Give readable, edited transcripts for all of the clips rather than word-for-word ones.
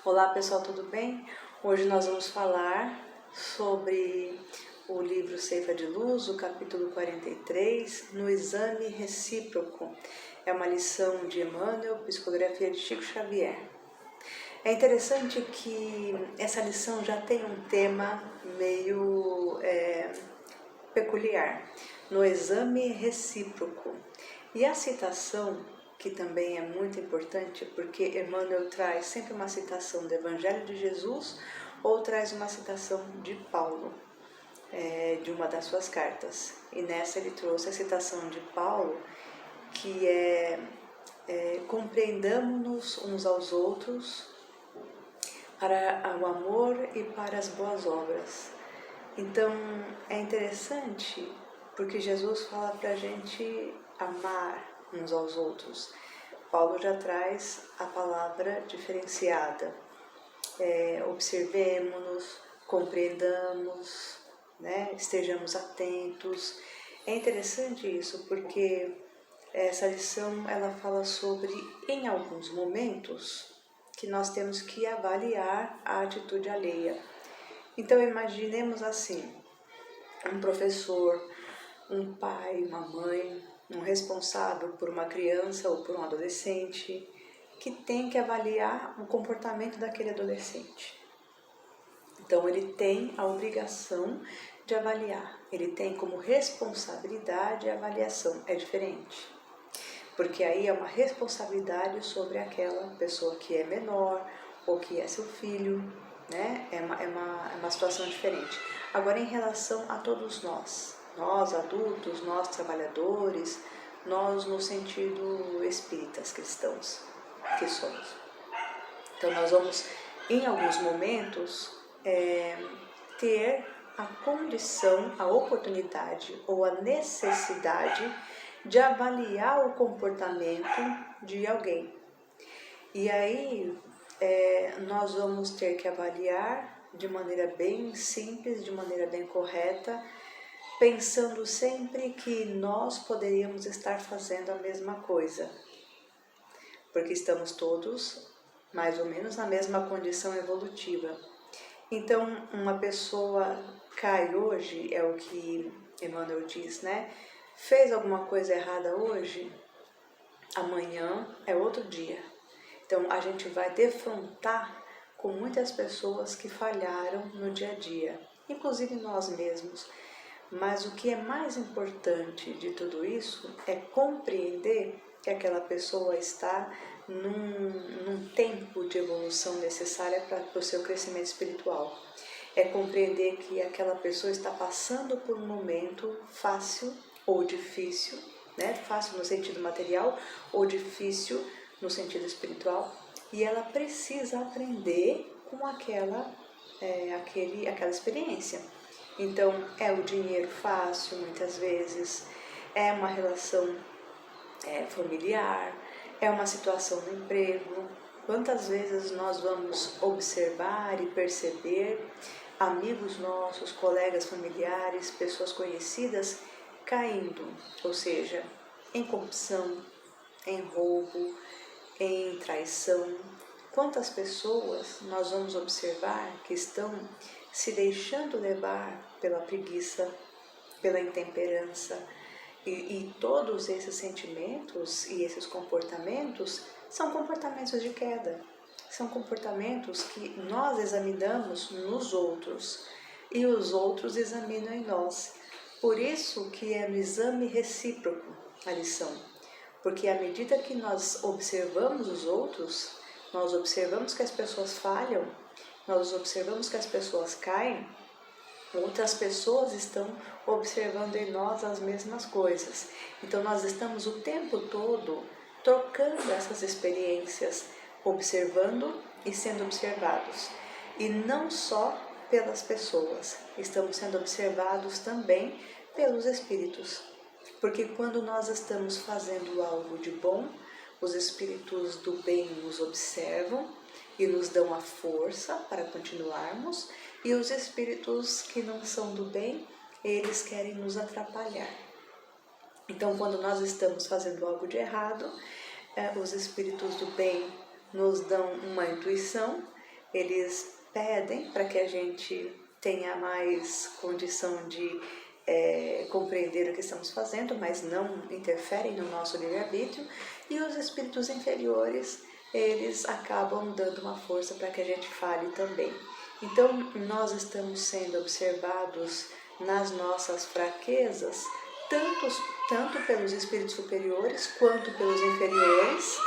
Olá pessoal, tudo bem? Hoje nós vamos falar sobre o livro Ceifa de Luz, o capítulo 43, no exame recíproco. É uma lição de Emmanuel, psicografia de Chico Xavier. É interessante que essa lição já tem um tema meio peculiar, no exame recíproco. E a citação, que também é muito importante, porque Emmanuel traz sempre uma citação do Evangelho de Jesus ou traz uma citação de Paulo, de uma das suas cartas. E nessa ele trouxe a citação de Paulo, que compreendamos-nos uns aos outros para o amor e para as boas obras. Então é interessante porque Jesus fala para a gente amar uns aos outros. Paulo já traz a palavra diferenciada. Observemos-nos, compreendamos, né? Estejamos atentos. É interessante isso porque essa lição ela fala sobre, em alguns momentos, que nós temos que avaliar a atitude alheia. Então imaginemos assim, um professor, um pai, uma mãe, um responsável por uma criança ou por um adolescente que tem que avaliar o comportamento daquele adolescente. Então ele tem a obrigação de avaliar, ele tem como responsabilidade a avaliação, é diferente. Porque aí é uma responsabilidade sobre aquela pessoa que é menor ou que é seu filho, né? É uma situação diferente. Agora, em relação a todos nós adultos, nós trabalhadores, nós no sentido espíritas cristãos que somos. Então, nós vamos, em alguns momentos, ter a condição, a oportunidade ou a necessidade de avaliar o comportamento de alguém. E aí nós vamos ter que avaliar de maneira bem simples, de maneira bem correta, pensando sempre que nós poderíamos estar fazendo a mesma coisa, porque estamos todos mais ou menos na mesma condição evolutiva. Então, uma pessoa cai hoje, é o que Emmanuel diz, né? Fez alguma coisa errada hoje, amanhã é outro dia. Então a gente vai defrontar com muitas pessoas que falharam no dia a dia, inclusive nós mesmos. Mas o que é mais importante de tudo isso é compreender que aquela pessoa está num tempo de evolução necessária para o seu crescimento espiritual. É compreender que aquela pessoa está passando por um momento fácil ou difícil, né? Fácil no sentido material ou difícil no sentido espiritual, e ela precisa aprender com aquela experiência. Então, é o dinheiro fácil, muitas vezes, é uma relação familiar, é uma situação no emprego. Quantas vezes nós vamos observar e perceber amigos nossos, colegas familiares, pessoas conhecidas caindo, ou seja, em corrupção, em roubo, em traição. Quantas pessoas nós vamos observar que estão se deixando levar pela preguiça, pela intemperança, e todos esses sentimentos e esses comportamentos são comportamentos de queda, são comportamentos que nós examinamos nos outros e os outros examinam em nós. Por isso que é no exame recíproco a lição, porque à medida que nós observamos os outros, nós observamos que as pessoas falham, nós observamos que as pessoas caem, outras pessoas estão observando em nós as mesmas coisas. Então nós estamos o tempo todo trocando essas experiências, observando e sendo observados. E não só pelas pessoas, estamos sendo observados também pelos espíritos. Porque quando nós estamos fazendo algo de bom, os espíritos do bem nos observam e nos dão a força para continuarmos, e os espíritos que não são do bem, eles querem nos atrapalhar. Então, quando nós estamos fazendo algo de errado, os espíritos do bem nos dão uma intuição eles pedem para que a gente tenha mais condição de compreender o que estamos fazendo, mas não interferem no nosso livre-arbítrio, e os espíritos inferiores, eles acabam dando uma força para que a gente fale também. Então, nós estamos sendo observados nas nossas fraquezas, tanto pelos espíritos superiores quanto pelos inferiores,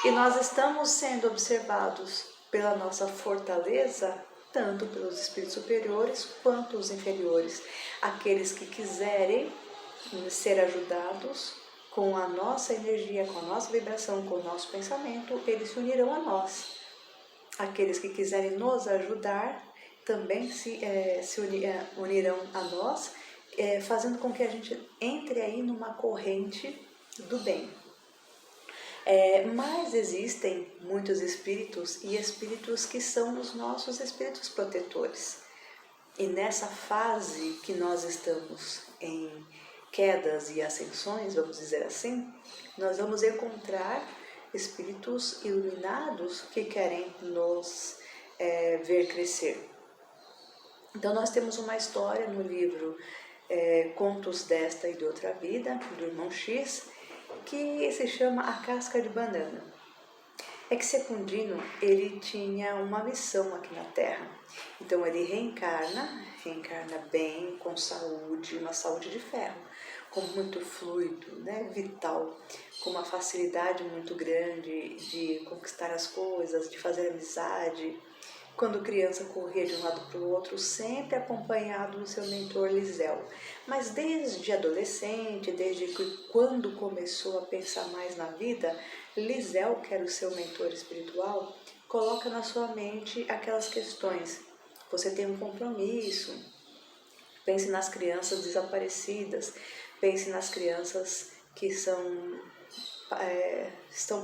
e nós estamos sendo observados pela nossa fortaleza, tanto pelos espíritos superiores quanto os inferiores. Aqueles que quiserem ser ajudados com a nossa energia, com a nossa vibração, com o nosso pensamento, eles se unirão a nós. Aqueles que quiserem nos ajudar também se unirão a nós, fazendo com que a gente entre aí numa corrente do bem. Mas existem muitos espíritos e espíritos que são os nossos espíritos protetores. E nessa fase que nós estamos em quedas e ascensões, vamos dizer assim, nós vamos encontrar espíritos iluminados que querem nos ver crescer. Então nós temos uma história no livro Contos desta e de outra vida, do irmão X, que se chama A Casca de Banana. É que Secundino, ele tinha uma missão aqui na Terra. Então ele reencarna bem, com saúde, uma saúde de ferro, com muito fluido, né, vital, com uma facilidade muito grande de conquistar as coisas, de fazer amizade. Quando criança corria de um lado para o outro, sempre acompanhado do seu mentor Lisel. Mas desde adolescente, desde quando começou a pensar mais na vida, Lisel, que era o seu mentor espiritual, coloca na sua mente aquelas questões. Você tem um compromisso, pense nas crianças desaparecidas, pense nas crianças que estão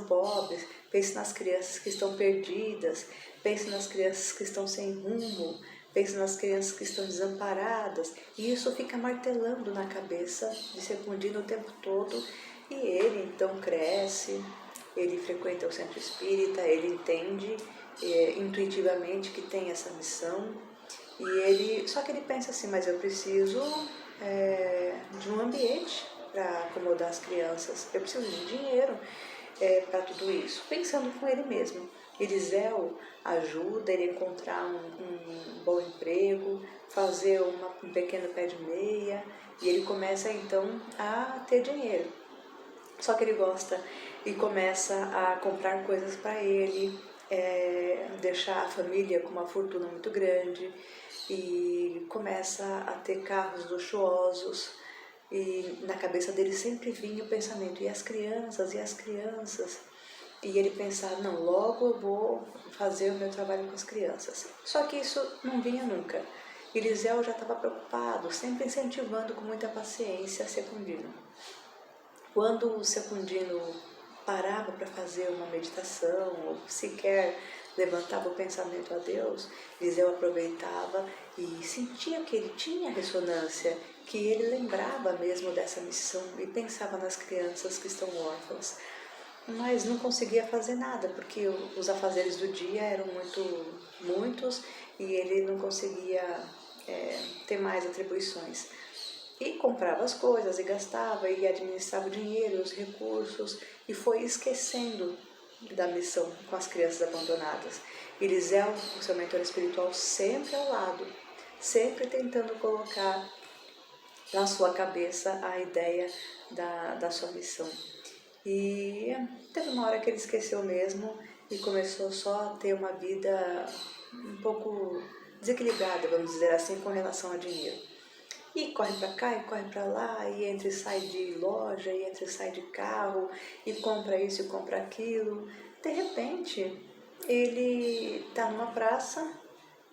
pobres, pense nas crianças que estão perdidas, pense nas crianças que estão sem rumo, pense nas crianças que estão desamparadas, e isso fica martelando na cabeça de Secundino o tempo todo, e ele então cresce, ele frequenta o centro espírita, ele entende intuitivamente que tem essa missão, só que ele pensa assim, mas eu preciso de um ambiente para acomodar as crianças, eu preciso de dinheiro para tudo isso, pensando com ele mesmo. Eliseu ajuda ele a encontrar um bom emprego, fazer um pequeno pé de meia, e ele começa então a ter dinheiro. Só que ele gosta e começa a comprar coisas para ele, deixar a família com uma fortuna muito grande, e começa a ter carros luxuosos, e na cabeça dele sempre vinha o pensamento, e as crianças, e as crianças? E ele pensava, não, logo eu vou fazer o meu trabalho com as crianças. Só que isso não vinha nunca. Eliseu já estava preocupado, sempre incentivando com muita paciência Secundino. Quando o Secundino parava para fazer uma meditação, ou sequer levantava o pensamento a Deus, Eliseu aproveitava e sentia que ele tinha ressonância, que ele lembrava mesmo dessa missão e pensava nas crianças que estão órfãs. Mas não conseguia fazer nada, porque os afazeres do dia eram muitos, e ele não conseguia ter mais atribuições. E comprava as coisas e gastava e administrava o dinheiro, os recursos, e foi esquecendo da missão com as crianças abandonadas. Eliseu, o seu mentor espiritual, sempre ao lado, sempre tentando colocar na sua cabeça a ideia da sua missão. E teve uma hora que ele esqueceu mesmo e começou só a ter uma vida um pouco desequilibrada, vamos dizer assim, com relação ao dinheiro. E corre para cá e corre para lá, e entra e sai de loja, e entra e sai de carro, e compra isso e compra aquilo. De repente, ele está numa praça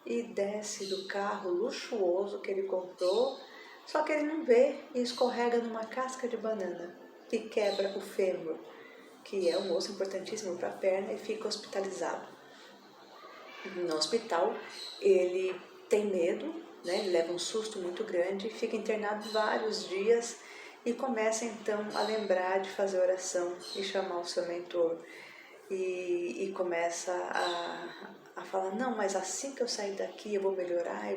e desce do carro luxuoso que ele comprou, só que ele não vê e escorrega numa casca de banana e quebra o fêmur, que é um osso importantíssimo para a perna, e fica hospitalizado. No hospital, ele tem medo, né? Ele leva um susto muito grande, fica internado vários dias e começa então a lembrar de fazer oração e chamar o seu mentor, e começa a falar, não, mas assim que eu sair daqui eu vou melhorar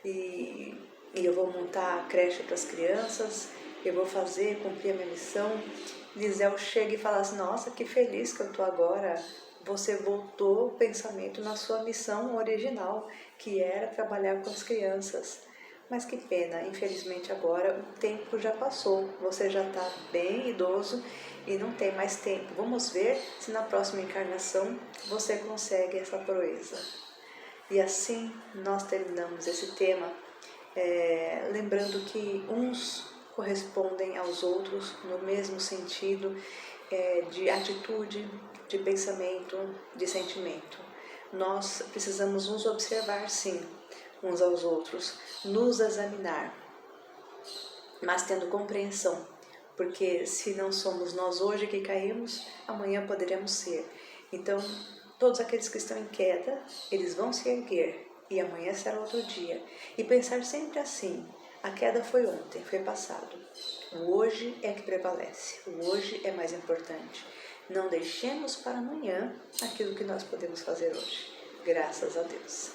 e eu vou montar a creche para as crianças, eu vou cumprir a minha missão. Lisel chega e fala assim, nossa, que feliz que eu estou agora. Você voltou o pensamento na sua missão original, que era trabalhar com as crianças. Mas que pena, infelizmente agora o tempo já passou, você já está bem idoso e não tem mais tempo. Vamos ver se na próxima encarnação você consegue essa proeza. E assim nós terminamos esse tema, lembrando que uns correspondem aos outros no mesmo sentido de atitude, de pensamento, de sentimento. Nós precisamos nos observar, sim, uns aos outros, nos examinar, mas tendo compreensão, porque se não somos nós hoje que caímos, amanhã poderemos ser. Então, todos aqueles que estão em queda, eles vão se erguer e amanhã será outro dia. E pensar sempre assim, a queda foi ontem, foi passado. O hoje é que prevalece, o hoje é mais importante. Não deixemos para amanhã aquilo que nós podemos fazer hoje. Graças a Deus.